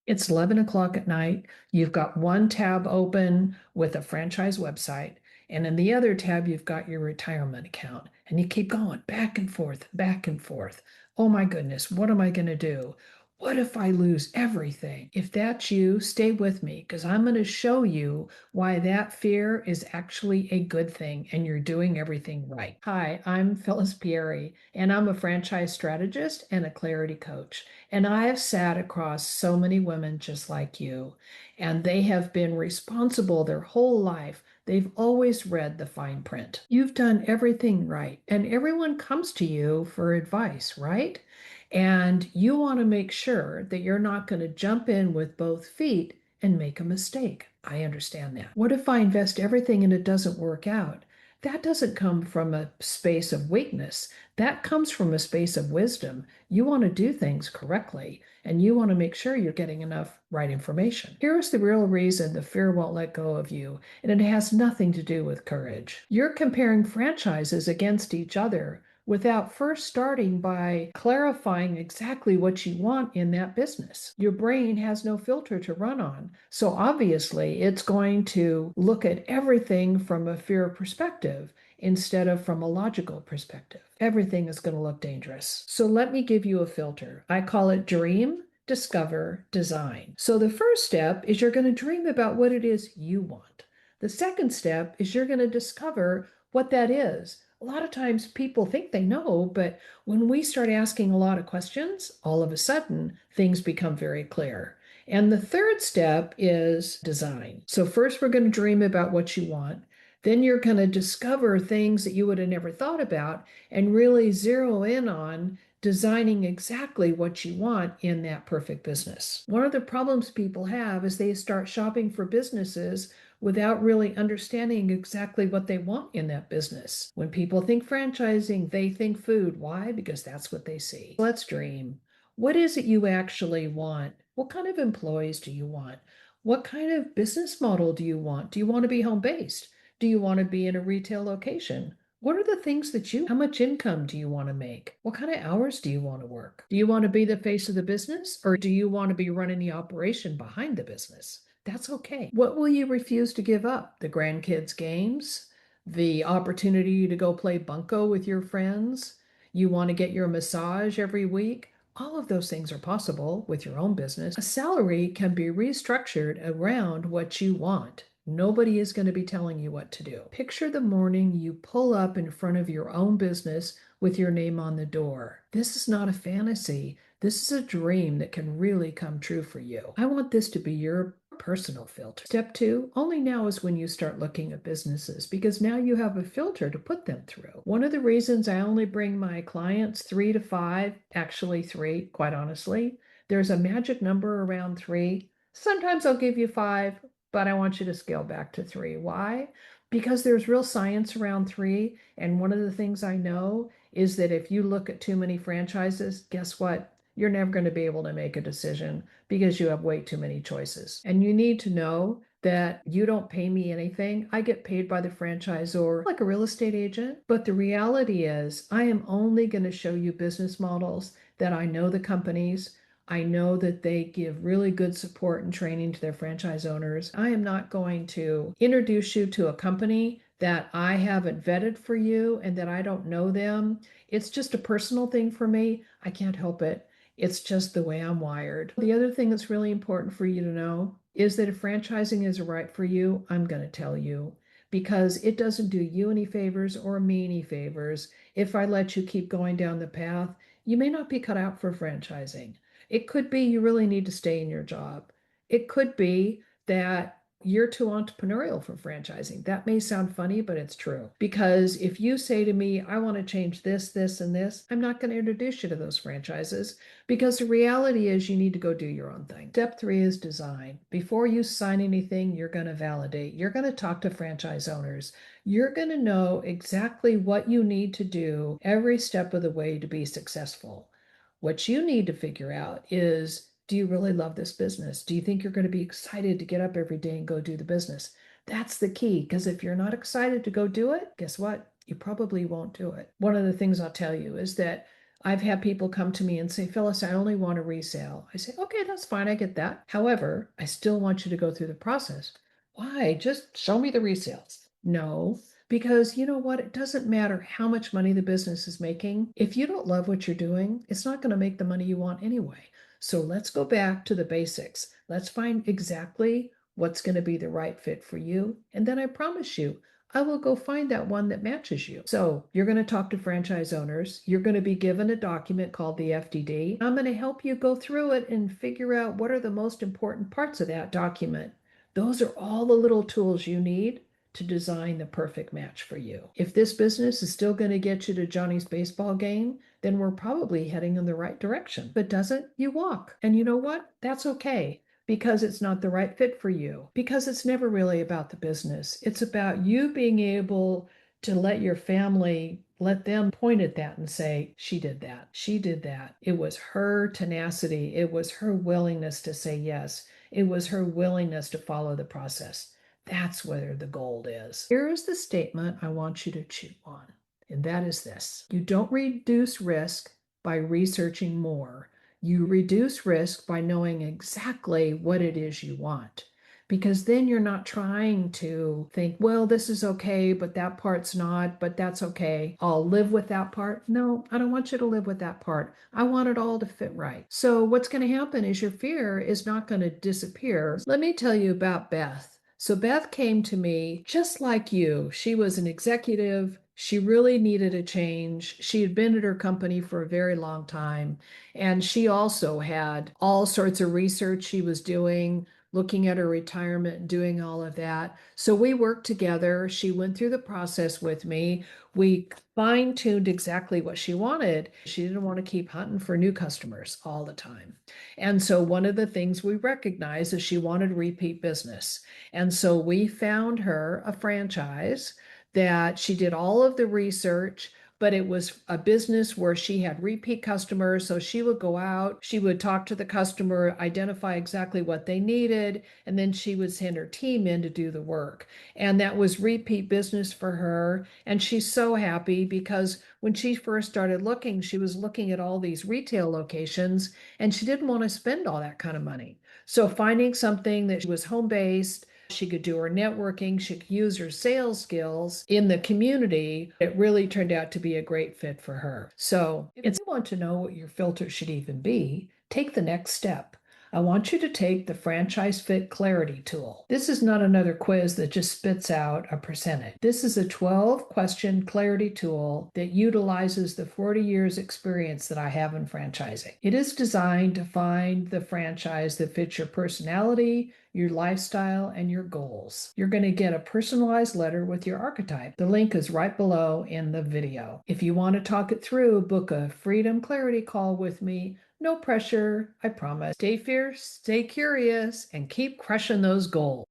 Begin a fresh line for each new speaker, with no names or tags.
It's 11 o'clock at night. You've got one tab open with a franchise website, and in the other tab, you've got your retirement account. And you keep going back and forth, back and forth. Oh my goodness, what am I going to do? What if I lose everything? If that's you, stay with me because I'm going to show you why that fear is actually a good thing and you're doing everything right. Hi, I'm Phyllis Pieri, and I'm a franchise strategist and a clarity coach. And I have sat across so many women just like you, and they have been responsible their whole life. They've always read the fine print. You've done everything right, and everyone comes to you for advice, right? And you want to make sure that you're not going to jump in with both feet and make a mistake. I understand that. What if I invest everything and it doesn't work out? That doesn't come from a space of weakness. That comes from a space of wisdom. You want to do things correctly and you want to make sure you're getting enough right information. Here's the real reason the fear won't let go of you, and it has nothing to do with courage. You're comparing franchises against each other without first starting by clarifying exactly what you want in that business. Your brain has no filter to run on. So obviously, it's going to look at everything from a fear perspective instead of from a logical perspective. Everything is going to look dangerous. So let me give you a filter. I call it dream, discover, design. So the first step is you're going to dream about what it is you want. The second step is you're going to discover what that is. A lot of times people think they know, but when we start asking a lot of questions, all of a sudden things become very clear. And the third step is design. So first we're going to dream about what you want. Then you're going to discover things that you would have never thought about and really zero in on designing exactly what you want in that perfect business. One of the problems people have is they start shopping for businesses without really understanding exactly what they want in that business. When people think franchising, they think food. Why? Because that's what they see. Let's dream. What is it you actually want? What kind of employees do you want? What kind of business model do you want? Do you want to be home based? Do you want to be in a retail location? What are the things how much income do you want to make? What kind of hours do you want to work? Do you want to be the face of the business or do you want to be running the operation behind the business? That's okay. What will you refuse to give up? The grandkids' games? The opportunity to go play bunco with your friends? You want to get your massage every week? All of those things are possible with your own business. A salary can be restructured around what you want. Nobody is going to be telling you what to do. Picture the morning you pull up in front of your own business with your name on the door. This is not a fantasy. This is a dream that can really come true for you. I want this to be your personal filter. Step two, only now is when you start looking at businesses because now you have a filter to put them through. One of the reasons I only bring my clients 3 to 5, actually three, quite honestly, there's a magic number around three. Sometimes I'll give you five, but I want you to scale back to three. Why? Because there's real science around three. And one of the things I know is that if you look at too many franchises, guess what? You're never going to be able to make a decision because you have way too many choices. And you need to know that you don't pay me anything. I get paid by the franchisor like a real estate agent. But the reality is, I am only going to show you business models that I know the companies. I know that they give really good support and training to their franchise owners. I am not going to introduce you to a company that I haven't vetted for you and that I don't know them. It's just a personal thing for me. I can't help it. It's just the way I'm wired. The other thing that's really important for you to know is that if franchising is right for you, I'm going to tell you because it doesn't do you any favors or me any favors. If I let you keep going down the path, you may not be cut out for franchising. It could be you really need to stay in your job. It could be that you're too entrepreneurial for franchising. That may sound funny, but it's true. Because if you say to me, I want to change this, this, and this, I'm not going to introduce you to those franchises because the reality is you need to go do your own thing. Step three is design. Before you sign anything, you're going to validate. You're going to talk to franchise owners. You're going to know exactly what you need to do every step of the way to be successful. What you need to figure out is, do you really love this business? Do you think you're going to be excited to get up every day and go do the business? That's the key, because if you're not excited to go do it, guess what? You probably won't do it. One of the things I'll tell you is that I've had people come to me and say, Phyllis, I only want a resale. I say, okay, that's fine. I get that. However, I still want you to go through the process. Why? Just show me the resales. No, because you know what? It doesn't matter how much money the business is making. If you don't love what you're doing, it's not going to make the money you want anyway. So let's go back to the basics. Let's find exactly what's going to be the right fit for you. And then I promise you, I will go find that one that matches you. So you're going to talk to franchise owners. You're going to be given a document called the FDD. I'm going to help you go through it and figure out what are the most important parts of that document. Those are all the little tools you need to design the perfect match for you. If this business is still going to get you to Johnny's baseball game, then we're probably heading in the right direction. If it doesn't, you walk. And you know what? That's okay because it's not the right fit for you, because it's never really about the business. It's about you being able to let your family, let them point at that and say, she did that. She did that. It was her tenacity. It was her willingness to say yes. It was her willingness to follow the process. That's where the gold is. Here is the statement I want you to chew on, and that is this: you don't reduce risk by researching more. You reduce risk by knowing exactly what it is you want. Because then you're not trying to think, well, this is okay, but that part's not, but that's okay. I'll live with that part. No, I don't want you to live with that part. I want it all to fit right. So what's going to happen is your fear is not going to disappear. Let me tell you about Beth. So Beth came to me just like you. She was an executive. She really needed a change. She had been at her company for a very long time. And she also had all sorts of research she was doing, looking at her retirement and doing all of that. So we worked together. She went through the process with me. We fine-tuned exactly what she wanted. She didn't want to keep hunting for new customers all the time. And so one of the things we recognized is she wanted repeat business. And so we found her a franchise that she did all of the research, but it was a business where she had repeat customers. So she would go out, she would talk to the customer, identify exactly what they needed, and then she would send her team in to do the work. And that was repeat business for her. And she's so happy because when she first started looking, she was looking at all these retail locations and she didn't want to spend all that kind of money. So finding something that was home based, she could do her networking, she could use her sales skills in the community. It really turned out to be a great fit for her. So if you want to know what your filter should even be, take the next step. I want you to take the Franchise Fit Clarity tool. This is not another quiz that just spits out a percentage. This is a 12-question clarity tool that utilizes the 40 years experience that I have in franchising. It is designed to find the franchise that fits your personality, your lifestyle, and your goals. You're going to get a personalized letter with your archetype. The link is right below in the video. If you want to talk it through, book a Freedom Clarity call with me. No pressure, I promise. Stay fierce, stay curious, and keep crushing those goals.